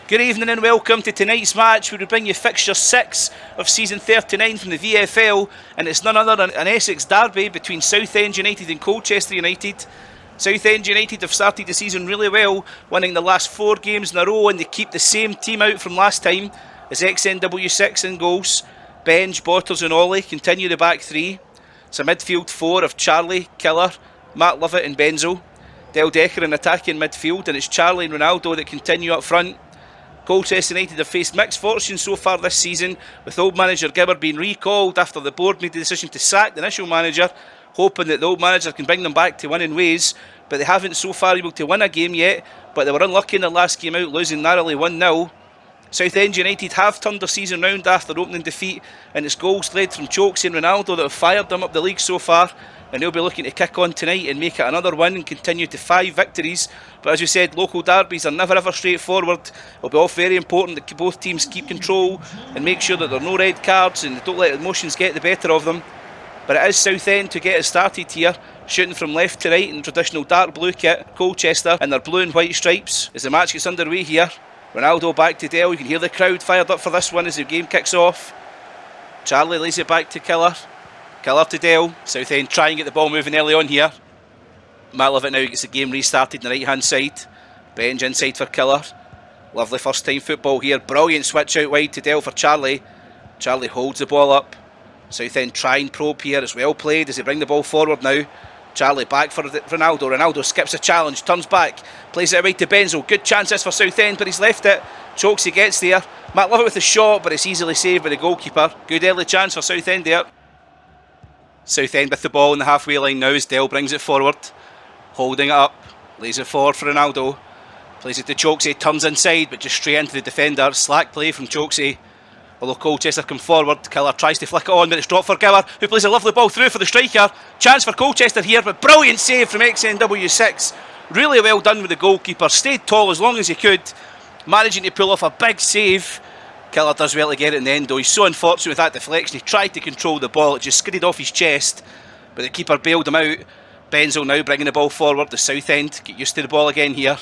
Good evening and welcome to tonight's match, where we bring you fixture 6 of season 39 from the VFL, and it's none other than an Essex Derby between Southend United and Colchester United. Southend United have started the season really well, winning the last 4 games in a row, and they keep the same team out from last time as XNW6 in goals. Benj, Botters and Ollie continue the back 3. It's a midfield 4 of Charlie, Killer, Matt Lovett and Benzo. Del Decker in attacking midfield, and it's Charlie and Ronaldo that continue up front. Colchester United have faced mixed fortune so far this season, with old manager Gibber being recalled after the board made the decision to sack the initial manager, hoping that the old manager can bring them back to winning ways, but they haven't so far able to win a game yet, but they were unlucky in their last game out, losing narrowly 1-0. Southend United have turned their season round after opening defeat, and it's goals led from Chokesy and Ronaldo that have fired them up the league so far, and they'll be looking to kick on tonight and make it another win and continue to 5 victories. But as we said, local derbies are never ever straightforward. It'll be all very important that both teams keep control and make sure that there are no red cards and don't let emotions get the better of them. But it is Southend to get us started here, shooting from left to right in traditional dark blue kit, Colchester in their blue and white stripes. As the match gets underway here, Ronaldo back to Dell. You can hear the crowd fired up for this one as the game kicks off. Charlie lays it back to Killer. Killer to Dell. Southend try and get the ball moving early on here. Matt Lovett now gets the game restarted on the right hand side. Benj inside for Killer. Lovely first time football here. Brilliant switch out wide to Dell for Charlie. Charlie holds the ball up. Southend try and probe here. It's well played as they bring the ball forward now. Charlie back for Ronaldo. Ronaldo skips a challenge, turns back, plays it away to Benzo. Good chance this for Southend, but he's left it. Chokesy gets there. Matt Lovett with the shot, but it's easily saved by the goalkeeper. Good early chance for Southend there. Southend with the ball in the halfway line now as Dell brings it forward. Holding it up, lays it forward for Ronaldo. Plays it to Chokesy, turns inside, but just straight into the defender. Slack play from Chokesy. Although Colchester come forward, Killer tries to flick it on, but it's dropped for Gower, who plays a lovely ball through for the striker. Chance for Colchester here, but brilliant save from XNW6. Really well done with the goalkeeper. Stayed tall as long as he could, managing to pull off a big save. Killer does well to get it in the end though. He's so unfortunate with that deflection. He tried to control the ball, it just skidded off his chest, but the keeper bailed him out. Benzo now bringing the ball forward. The Southend get used to the ball again here.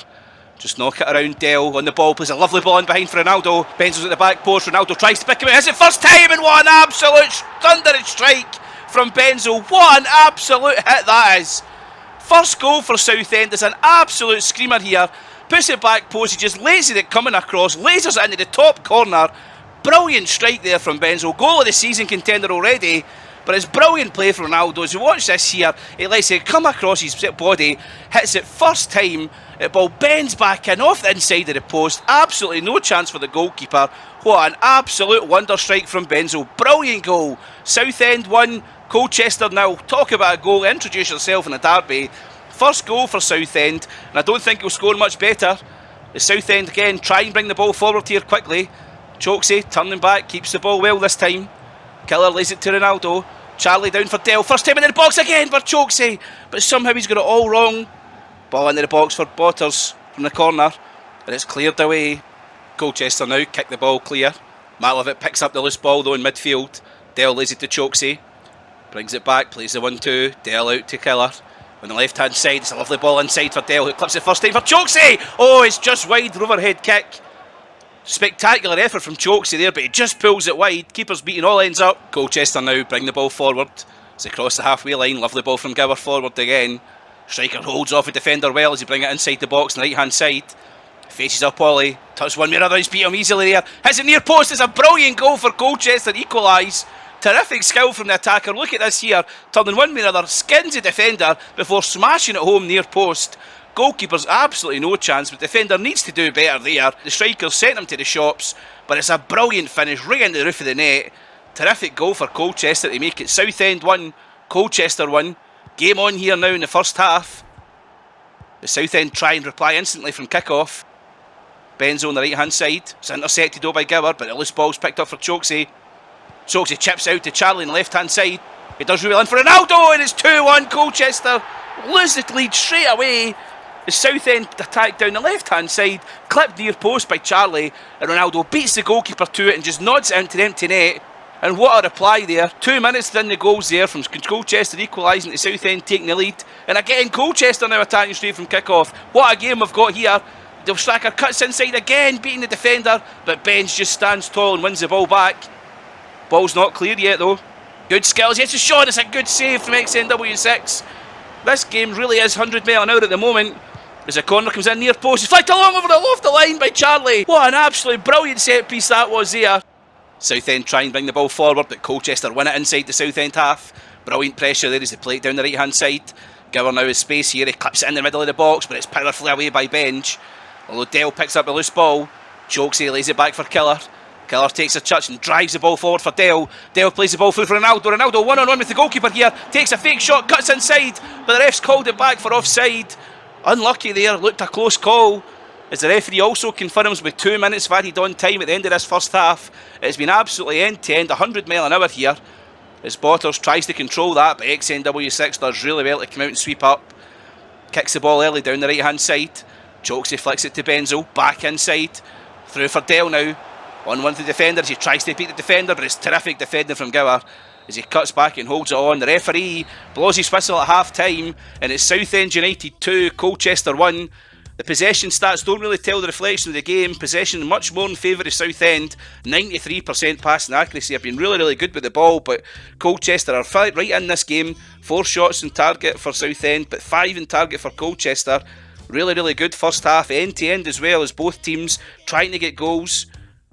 Just knock it around. Dell on the ball, plays a lovely ball in behind for Ronaldo. Benzo's at the back post. Ronaldo tries to pick him out. It's it first time, and what an absolute thundering strike from Benzo. What an absolute hit that is. First goal for Southend is an absolute screamer here. Puts it back post. He just lays it coming across, lasers it into the top corner. Brilliant strike there from Benzo. Goal of the season contender already. But it's brilliant play from Ronaldo. As you watch this here, he lets it come across his body, hits it first time, the ball bends back in off the inside of the post. Absolutely no chance for the goalkeeper. What an absolute wonder strike from Benzo. Brilliant goal. Southend 1, Colchester nil. Talk about a goal. Introduce yourself in a derby. First goal for Southend, and I don't think he'll score much better. The Southend again try and bring the ball forward here quickly. Chokesy turning back, keeps the ball well this time. Killer lays it to Ronaldo. Charlie down for Dell. First time into the box again for Chokesy, but somehow he's got it all wrong. Ball into the box for Botters from the corner, and it's cleared away. Colchester now kick the ball clear. Matt Lovett picks up the loose ball though in midfield. Dell lays it to Chokesy. Brings it back, plays the 1-2. Dell out to Killer. On the left hand side, it's a lovely ball inside for Dell, who clips it first time for Chokesy. Oh, it's just wide, overhead kick. Spectacular effort from Chokesy there, but he just pulls it wide. Keeper's beating all ends up. Colchester now bring the ball forward. It's across the halfway line. Lovely ball from Gower forward again. Striker holds off a defender well as he bring it inside the box on the right hand side. Faces up Ollie. Touch one way or other, he's beat him easily there. Hits it near post. It's a brilliant goal for Colchester. Equalise. Terrific skill from the attacker. Look at this here. Turning one way or another. Skins the defender before smashing it home near post. Goalkeeper's absolutely no chance, but defender needs to do better there. The striker sent him to the shops, but it's a brilliant finish right into the roof of the net. Terrific goal for Colchester to make it Southend 1, Colchester 1. Game on here now in the first half. The Southend try and reply instantly from kick-off. Benzo on the right hand side. It's intercepted though by Gower, but the loose ball's picked up for Chokesy. Chokesy chips out to Charlie on the left hand side. He does really in for Ronaldo, and it's 2-1 Colchester. Lose the lead straight away. The Southend attack down the left hand side, clipped near post by Charlie, and Ronaldo beats the goalkeeper to it and just nods it into the empty net. And what a reply there. 2 minutes within the goals there from Colchester equalising to Southend taking the lead. And again, Colchester now attacking straight from kick-off. What a game we've got here. The striker cuts inside again, beating the defender, but Benj just stands tall and wins the ball back. Ball's not clear yet though. Good skills, yes, it's a shot, it's a good save from XNW6. This game really is 100 mile an hour at the moment. As a corner comes in near post, it's flicked along over the off the line by Charlie. What an absolutely brilliant set piece that was there. Southend try and bring the ball forward, but Colchester win it inside the Southend half. Brilliant pressure there as they play it down the right hand side. Gower now has space here, he clips it in the middle of the box, but it's powerfully away by Benj. Although Dell picks up a loose ball, Chokesy lays it back for Killer. Killer takes a touch and drives the ball forward for Dell. Dell plays the ball through for Ronaldo. Ronaldo one-on-one with the goalkeeper here, takes a fake shot, cuts inside, but the ref's called it back for offside. Unlucky there, looked a close call. As the referee also confirms with 2 minutes of added on time at the end of this first half. It's been absolutely end-to-end, 100 mile an hour here. As Botters tries to control that, but XNW6 does really well to come out and sweep up. Kicks the ball early down the right-hand side. Chokesy flicks it to Benzo, back inside. Through for Dell now. 1-1 to the defender as he tries to beat the defender, but it's terrific defending from Gower. As he cuts back and holds it on. The referee blows his whistle at half-time, and it's Southend United 2, Colchester 1. The possession stats don't really tell the reflection of the game. Possession much more in favour of Southend. 93% passing accuracy. Have been really good with the ball, but Colchester are right in this game. 4 shots on target for Southend, but 5 in target for Colchester. Really good first half, end to end as well, as both teams trying to get goals.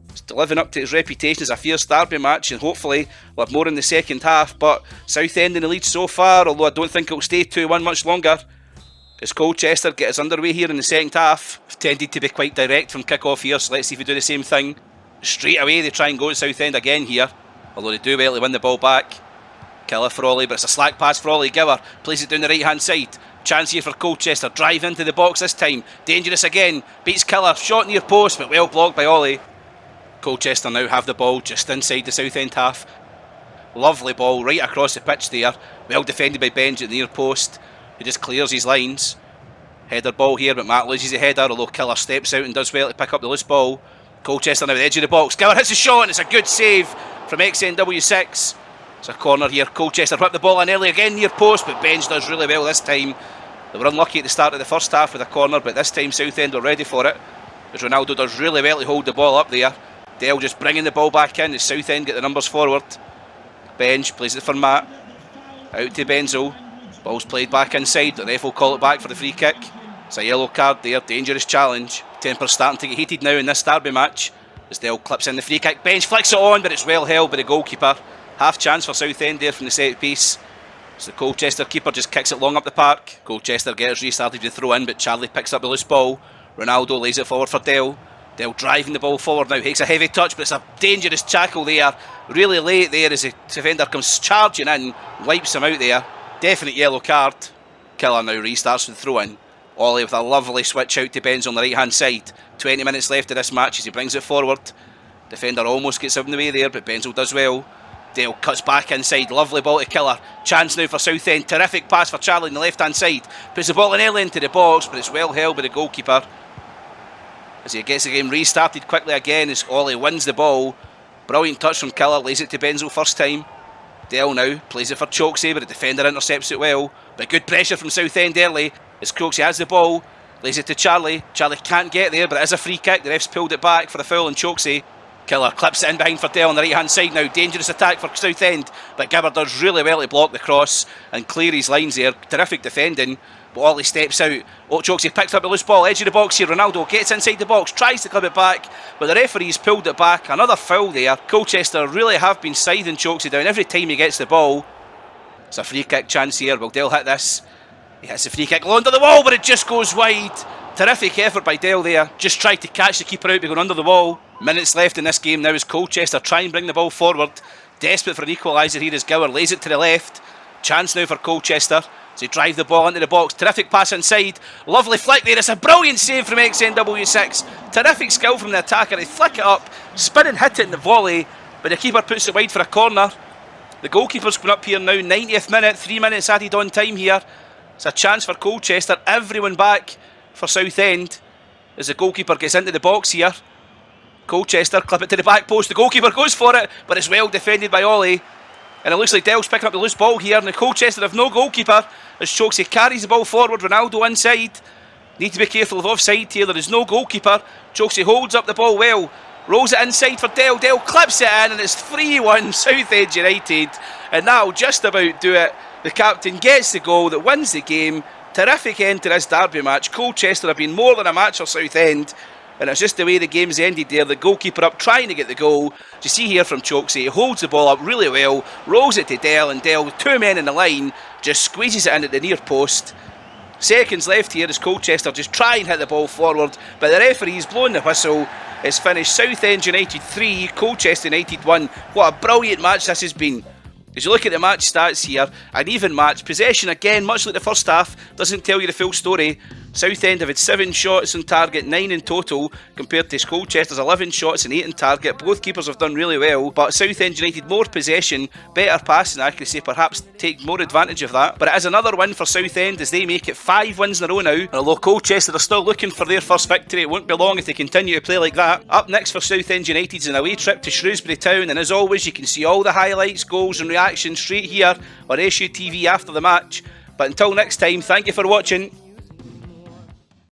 It's living up to its reputation as a fierce derby match, and hopefully we'll have more in the second half. But Southend in the lead so far, although I don't think it'll stay 2-1 much longer. As Colchester get us underway here in the second half, have tended to be quite direct from kick-off here, so let's see if we do the same thing. Straight away they try and go to Southend again here, although they do well to win the ball back. Killer for Ollie, but it's a slack pass for Ollie. Gower plays it down the right hand side. Chance here for Colchester, drive into the box this time. Dangerous again, beats Killer, shot near post, but well blocked by Ollie. Colchester now have the ball just inside the Southend half. Lovely ball right across the pitch there, well defended by Benj at the near post. He just clears his lines. Header ball here, but Matt loses the header, although Killer steps out and does well to pick up the loose ball. Colchester now at the edge of the box. Gower hits a shot and it's a good save from XNW6. It's a corner here. Colchester whip the ball in early again near post, but Benj does really well this time. They were unlucky at the start of the first half with a corner, but this time Southend are ready for it. As Ronaldo does really well to hold the ball up there. Dell just bringing the ball back in as Southend get the numbers forward. Benj plays it for Matt. Out to Benzo. Ball's played back inside, the ref will call it back for the free kick. It's a yellow card there, dangerous challenge. Temper's starting to get heated now in this derby match. As Dell clips in the free kick, Benj flicks it on, but it's well held by the goalkeeper. Half chance for Southend there from the set piece. So the Colchester keeper just kicks it long up the park. Colchester gets restarted to throw in, but Charlie picks up the loose ball. Ronaldo lays it forward for Dell. Dell driving the ball forward now, takes a heavy touch, but it's a dangerous tackle there. Really late there as the defender comes charging in, wipes him out there. Definite yellow card. Killer now restarts with the throw in. Ollie with a lovely switch out to Benz on the right hand side. 20 minutes left of this match as he brings it forward. Defender almost gets out in the way there, but Benzo does well. Dale cuts back inside, lovely ball to Killer. Chance now for Southend, terrific pass for Charlie on the left hand side. Puts the ball in early into the box, but it's well held by the goalkeeper. As he gets the game restarted quickly again as Ollie wins the ball. Brilliant touch from Killer, lays it to Benzo first time. Dell now plays it for Chokesy, but the defender intercepts it well. But good pressure from Southend early as Chokesy has the ball, lays it to Charlie. Charlie can't get there, but it is a free kick. The ref's pulled it back for the foul on Chokesy. Killer clips it in behind for Dell on the right hand side now. Dangerous attack for Southend, but Gibber does really well to block the cross and clear his lines there. Terrific defending, but Ollie steps out. Chokesy picks up the loose ball, edge of the box here. Ronaldo gets inside the box, tries to clip it back, but the referee's pulled it back. Another foul there. Colchester really have been scything Chokesy down every time he gets the ball. It's a free kick chance here. Will Dell hit this? He hits the free kick under the wall, but it just goes wide. Terrific effort by Dell there. Just tried to catch the keeper out by going under the wall. Minutes left in this game now as Colchester try and bring the ball forward. Desperate for an equaliser here as Gower lays it to the left. Chance now for Colchester as they drive the ball into the box. Terrific pass inside. Lovely flick there. It's a brilliant save from XNW6. Terrific skill from the attacker. They flick it up, spin and hit it in the volley, but the keeper puts it wide for a corner. The goalkeeper's coming up here now. 90th minute, 3 minutes added on time here. It's a chance for Colchester. Everyone back for Southend as the goalkeeper gets into the box here. Colchester clip it to the back post. The goalkeeper goes for it, but it's well defended by Ollie. And it looks like Dell's picking up the loose ball here. And the Colchester have no goalkeeper as Chokesy carries the ball forward. Ronaldo inside. Need to be careful of offside here. There is no goalkeeper. Chokesy holds up the ball well. Rolls it inside for Dell. Dell clips it in, and it's 3-1 Southend United. And that'll just about do it. The captain gets the goal that wins the game. Terrific end to this derby match. Colchester have been more than a match for Southend. And it's just the way the game's ended there. The goalkeeper up trying to get the goal. You see here from Chokesy, he holds the ball up really well, rolls it to Dell, and Dell, with two men in the line, just squeezes it in at the near post. Seconds left here as Colchester just try and hit the ball forward, but the referee's blown the whistle. It's finished Southend United 3, Colchester United 1. What a brilliant match this has been. As you look at the match stats here, an even match. Possession again, much like the first half, doesn't tell you the full story. Southend have had 7 shots on target, 9 in total, compared to Colchester's 11 shots and 8 in target. Both keepers have done really well, but Southend United more possession, better passing accuracy, perhaps take more advantage of that. But it is another win for Southend as they make it 5 wins in a row now. And although Colchester are still looking for their first victory, it won't be long if they continue to play like that. Up next for Southend United is an away trip to Shrewsbury Town, and as always you can see all the highlights, goals and reactions straight here on SUTV after the match. But until next time, thank you for watching.